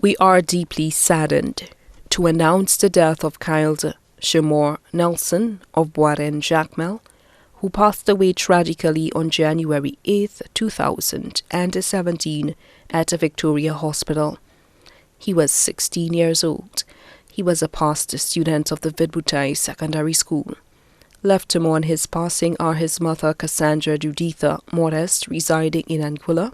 We are deeply saddened to announce the death of Kyle Shimor Nelson of Boiren Jacmel, who passed away tragically on January 8, 2017 at a Victoria hospital. He was 16 years old. He was a past student of the Vidbutai Secondary School. Left to mourn his passing are his mother Cassandra Juditha Modest, residing in Anguilla,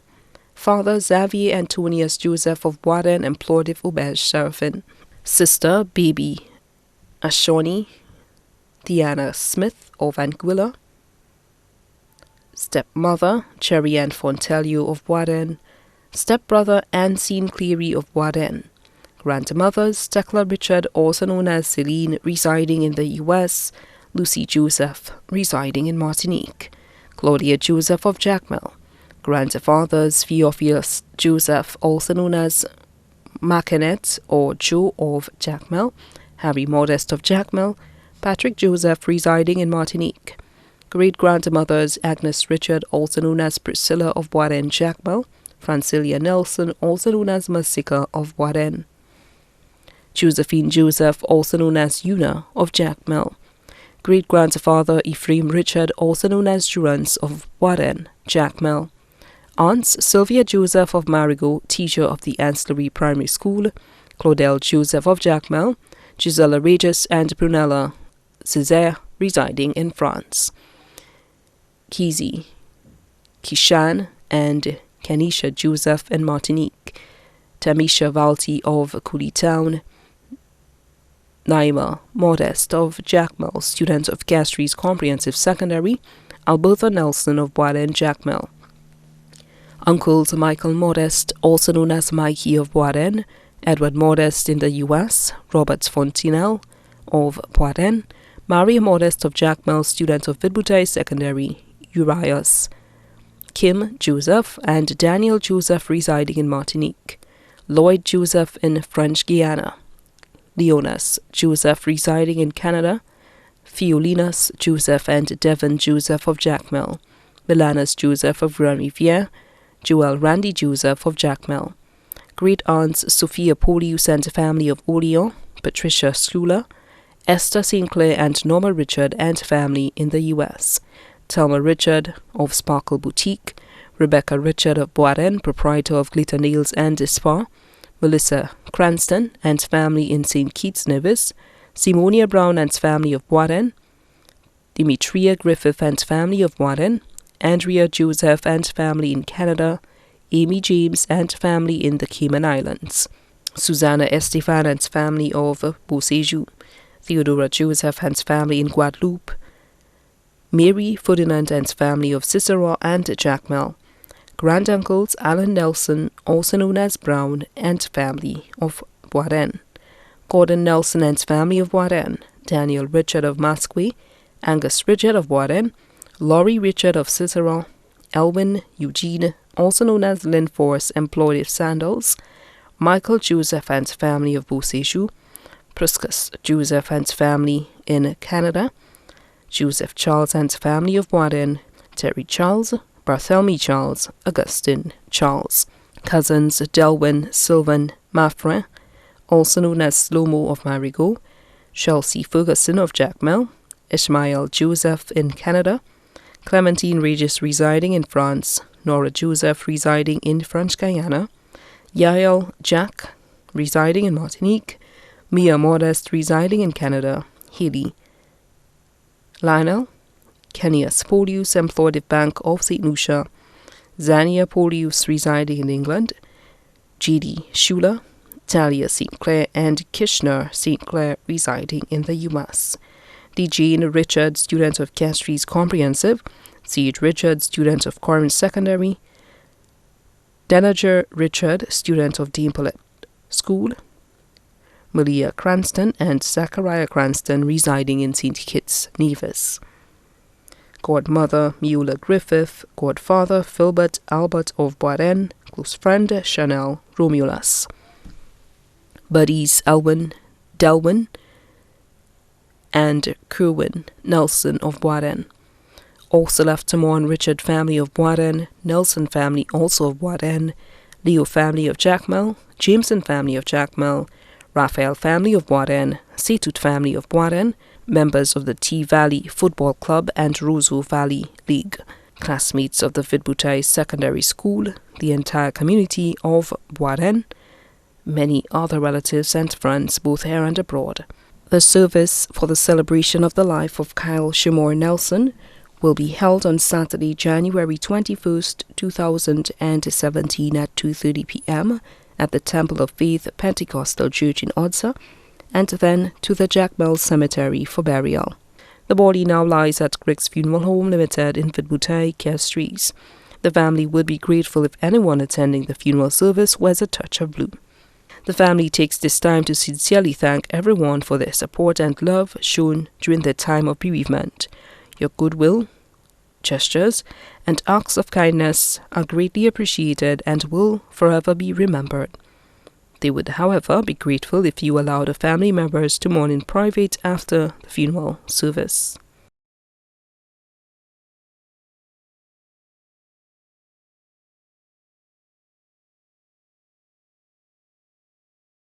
Father Xavier Antonius Joseph of Boiren and Plodiv Obej Seraphim, Sister Baby Ashoni Diana Smith of Anguilla, Stepmother Cherry Ann Fontelio of Boiren, Stepbrother Ancine Cleary of Boiren, grandmothers Tekla Richard, also known as Celine, residing in the U.S., Lucy Joseph, residing in Martinique, Claudia Joseph of Jacmel, grandfathers Theophilus Joseph, also known as Macanet or Joe of Jacmel, Harry Modest of Jacmel, Patrick Joseph, residing in Martinique, great-grandmothers Agnes Richard, also known as Priscilla of Boiren Jacmel, Francilia Nelson, also known as Masika of Boiren, Josephine Joseph, also known as Una of Jacmel, great-grandfather Ephraim Richard, also known as Durance of Boiren Jacmel, aunts Sylvia Joseph of Marigot, teacher of the Ancillary Primary School, Claudel Joseph of Jacmel, Gisela Regis and Brunella Césaire, residing in France, Kizi, Kishan and Kanisha Joseph in Martinique, Tamisha Valti of Cooley Town, Naima Modest of Jacmel, student of Castries Comprehensive Secondary, Alberta Nelson of Boiren Jacmel, uncles Michael Modest, also known as Mikey of Boiren, Edward Modest in the U.S., Robert Fontinel of Boiren, Maria Modest of Jacmel, student of Vidbutai Secondary, Urias, Kim Joseph and Daniel Joseph, residing in Martinique, Lloyd Joseph in French Guiana, Leonas Joseph, residing in Canada, Fiolinas Joseph and Devon Joseph of Jacmel, Milanas Joseph of Grand-Rivière, Joel Randy Joseph of Jacmel, great-aunts Sophia Polius and family of Oleon, Patricia Schuyler, Esther St. Clair and Norma Richard and family in the U.S., Thelma Richard of Sparkle Boutique, Rebecca Richard of Boiren, proprietor of Glitter Nails and Spa, Melissa Cranston and family in St. Kitts Nevis, Simonia Brown and family of Boiren, Demetria Griffith and family of Boiren, Andrea Joseph and family in Canada, Amy James and family in the Cayman Islands, Susanna Estefan and family of Beauséjour, Theodora Joseph and family in Guadeloupe, Mary Ferdinand and family of Cicero and Jacmel, granduncles Alan Nelson, also known as Brown, and family of Boiren, Gordon Nelson and family of Boiren, Daniel Richard of Masque, Angus Richard of Boiren, Laurie Richard of Cicero, Elwin Eugene, also known as Lynn Force, employed of Sandals, Michael Joseph and family of Beauséjour, Priscus Joseph and family in Canada, Joseph Charles and family of Boiren, Terry Charles, Barthélemy Charles, Augustine Charles, cousins Delwyn Sylvan Maffrin, also known as Slomo of Marigot, Chelsea Ferguson of Jacmel, Ishmael Joseph in Canada, Clementine Regis residing in France, Nora Joseph residing in French Guiana, Yael Jack residing in Martinique, Mia Modest residing in Canada, Haley Lionel, Kenius Polius, employed at Bank of St. Lucia, Zania Polius residing in England, G.D. Schuler, Talia St. Clair, and Kishner St. Clair residing in the U.S., D. Jane Richard, student of Castries Comprehensive, C.H. Richard, student of Corinth Secondary, Denager Richard, student of Dean Paulette School, Malia Cranston and Zachariah Cranston residing in St. Kitts Nevis, godmother Mula Griffith, godfather Philbert Albert of Boiren, close friend Chanel Romulas, buddies Elwin Delwyn and Kerwin Nelson of Boiren. Also left to mourn Richard family of Boiren, Nelson family also of Boiren, Leo family of Jackmel, Jameson family of Jackmel, Raphael family of Boaden, Setut family of Boaden, members of the T Valley Football Club and Roseau Valley League, classmates of the Vidbutai Secondary School, the entire community of Boaden, many other relatives and friends both here and abroad. The service for the celebration of the life of Kyle Shimor Nelson will be held on Saturday, January 21st, 2017 at 2:30 p.m. at the Temple of Faith Pentecostal Church in Odsa, and then to the Jackmel Cemetery for burial. The body now lies at Griggs Funeral Home Limited in Vidbutai, Castries. The family would be grateful if anyone attending the funeral service wears a touch of blue. The family takes this time to sincerely thank everyone for their support and love shown during their time of bereavement. Your goodwill, gestures, and acts of kindness are greatly appreciated and will forever be remembered. They would, however, be grateful if you allow the family members to mourn in private after the funeral service.